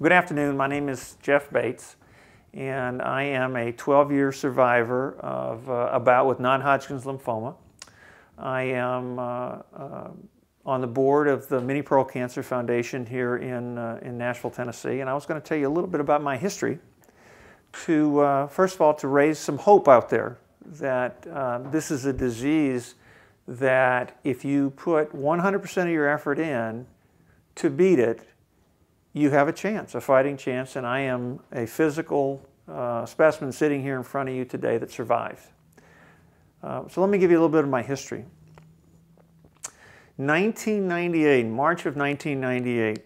Good afternoon. My name is Jeff Bates, and I am a 12-year survivor of a bout with non-Hodgkin's lymphoma. I am on the board of the Minnie Pearl Cancer Foundation here in Nashville, Tennessee, and I was going to tell you a little bit about my history to, first of all, to raise some hope out there that this is a disease that if you put 100% of your effort in to beat it, you have a chance, a fighting chance, and I am a physical specimen sitting here in front of you today that survived. So let me give you a little bit of my history. 1998, March of 1998,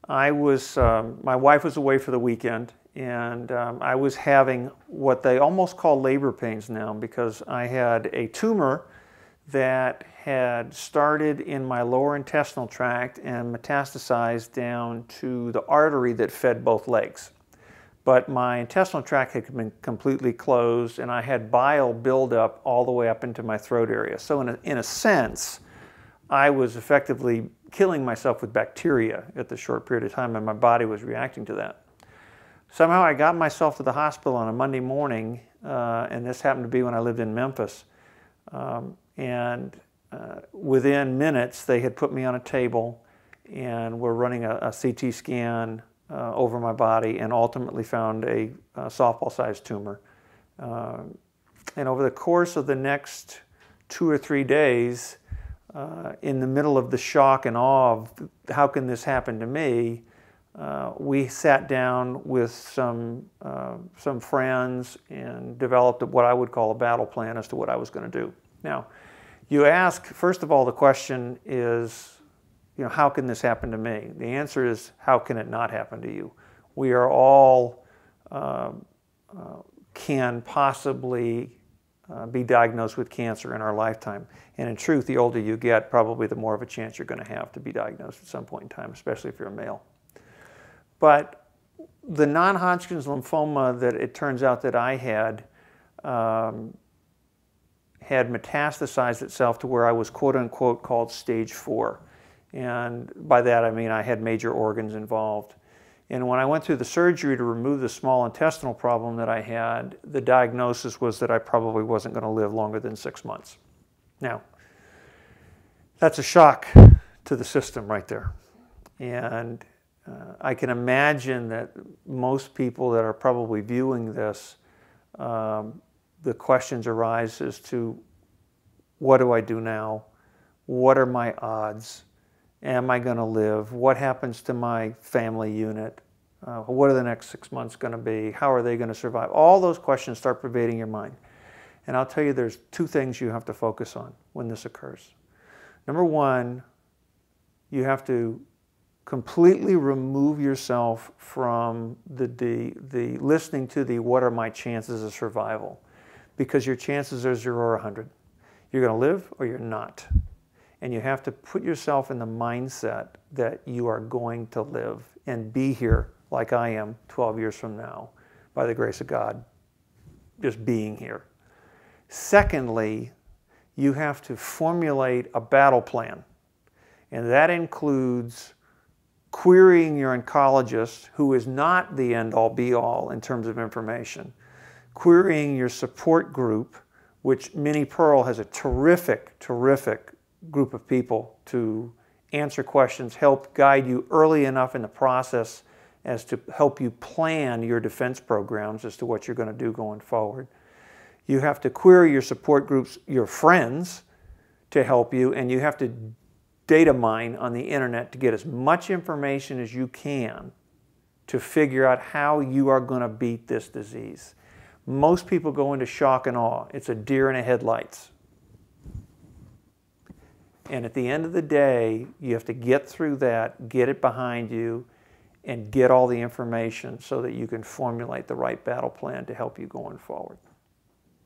my wife was away for the weekend, and I was having what they almost call labor pains now because I had a tumor that had started in my lower intestinal tract and metastasized down to the artery that fed both legs. But my intestinal tract had been completely closed, and I had bile buildup all the way up into my throat area. So in a sense, I was effectively killing myself with bacteria at the short period of time, and my body was reacting to that. Somehow I got myself to the hospital on a Monday morning, and this happened to be when I lived in Memphis. Within minutes, they had put me on a table and were running a CT scan over my body and ultimately found a softball-sized tumor. And over the course of the next 2 or 3 days, in the middle of the shock and awe of how can this happen to me, we sat down with some friends and developed what I would call a battle plan as to what I was going to do. Now, you ask, first of all, the question is, how can this happen to me? The answer is, how can it not happen to you? We are all can possibly be diagnosed with cancer in our lifetime. And in truth, the older you get, probably the more of a chance you're going to have to be diagnosed at some point in time, especially if you're a male. But the non-Hodgkin's lymphoma that it turns out that I had metastasized itself to where I was quote-unquote called stage 4. And by that I mean I had major organs involved. And when I went through the surgery to remove the small intestinal problem that I had, the diagnosis was that I probably wasn't going to live longer than 6 months. Now, that's a shock to the system right there. And I can imagine that most people that are probably viewing this, the questions arise as to, what do I do now? What are my odds? Am I going to live? What happens to my family unit? What are the next 6 months going to be? How are they going to survive? All those questions start pervading your mind. And I'll tell you, there's 2 things you have to focus on when this occurs. Number one, you have to completely remove yourself from the listening to the what are my chances of survival, because your chances are 0 or 100. You're going to live or you're not. And you have to put yourself in the mindset that you are going to live and be here like I am 12 years from now, by the grace of God, just being here. Secondly, you have to formulate a battle plan. And that includes querying your oncologist, who is not the end-all be-all in terms of information, querying your support group, which Minnie Pearl has a terrific, terrific group of people to answer questions, help guide you early enough in the process as to help you plan your defense programs as to what you're going to do going forward. You have to query your support groups, your friends, to help you, and you have to data mine on the internet to get as much information as you can to figure out how you are going to beat this disease. Most people go into shock and awe. It's a deer in the headlights. And at the end of the day, you have to get through that, get it behind you, and get all the information so that you can formulate the right battle plan to help you going forward.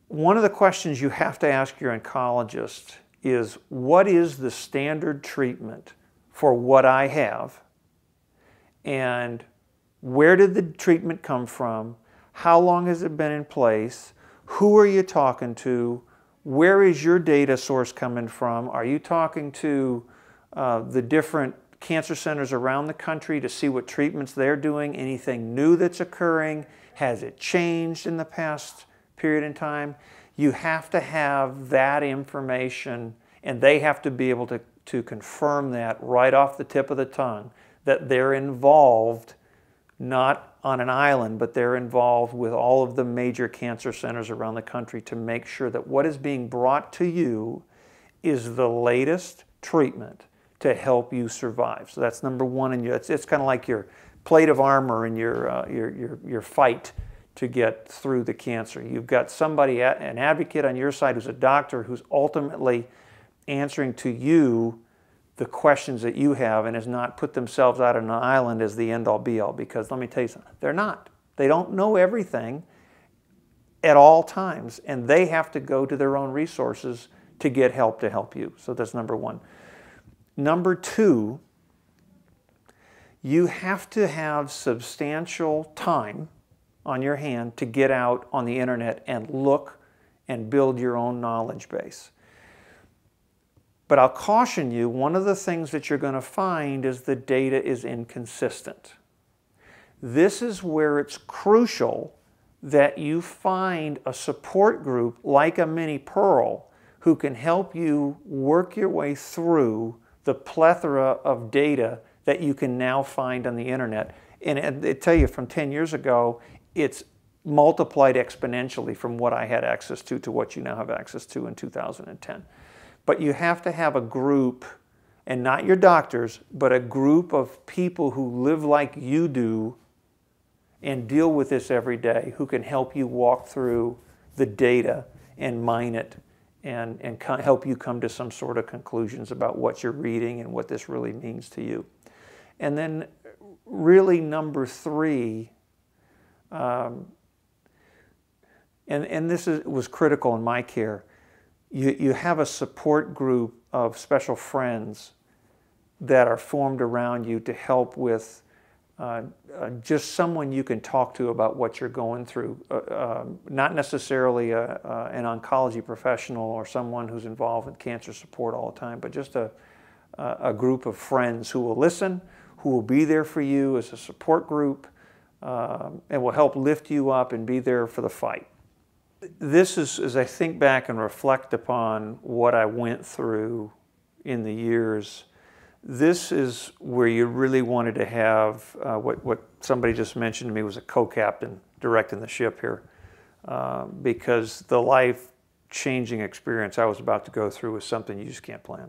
One of the questions you have to ask your oncologist is, what is the standard treatment for what I have, and where did the treatment come from, how long has it been in place, who are you talking to, where is your data source coming from, are you talking to the different cancer centers around the country to see what treatments they're doing, anything new that's occurring, has it changed in the past period in time. You have to have that information, and they have to be able to confirm that right off the tip of the tongue, that they're involved, not on an island, but they're involved with all of the major cancer centers around the country to make sure that what is being brought to you is the latest treatment to help you survive. So that's number one, and it's kind of like your plate of armor in your fight to get through the cancer. You've got somebody, an advocate on your side who's a doctor who's ultimately answering to you the questions that you have and has not put themselves out on an island as the end-all be-all, because let me tell you something, they're not. They don't know everything at all times, and they have to go to their own resources to get help to help you. So that's number one. Number two, you have to have substantial time on your hand to get out on the internet and look and build your own knowledge base. But I'll caution you, one of the things that you're going to find is the data is inconsistent. This is where it's crucial that you find a support group like a Mini Pearl who can help you work your way through the plethora of data that you can now find on the internet. And I tell you, from 10 years ago, it's multiplied exponentially from what I had access to what you now have access to in 2010. But you have to have a group, and not your doctors, but a group of people who live like you do and deal with this every day, who can help you walk through the data and mine it and help you come to some sort of conclusions about what you're reading and what this really means to you. And then really number three, and this was critical in my care, you have a support group of special friends that are formed around you to help with just someone you can talk to about what you're going through. Not necessarily an oncology professional or someone who's involved in cancer support all the time, but just a group of friends who will listen, who will be there for you as a support group, and will help lift you up and be there for the fight. This is, as I think back and reflect upon what I went through in the years, this is where you really wanted to have what somebody just mentioned to me was a co-captain directing the ship here, because the life-changing experience I was about to go through was something you just can't plan.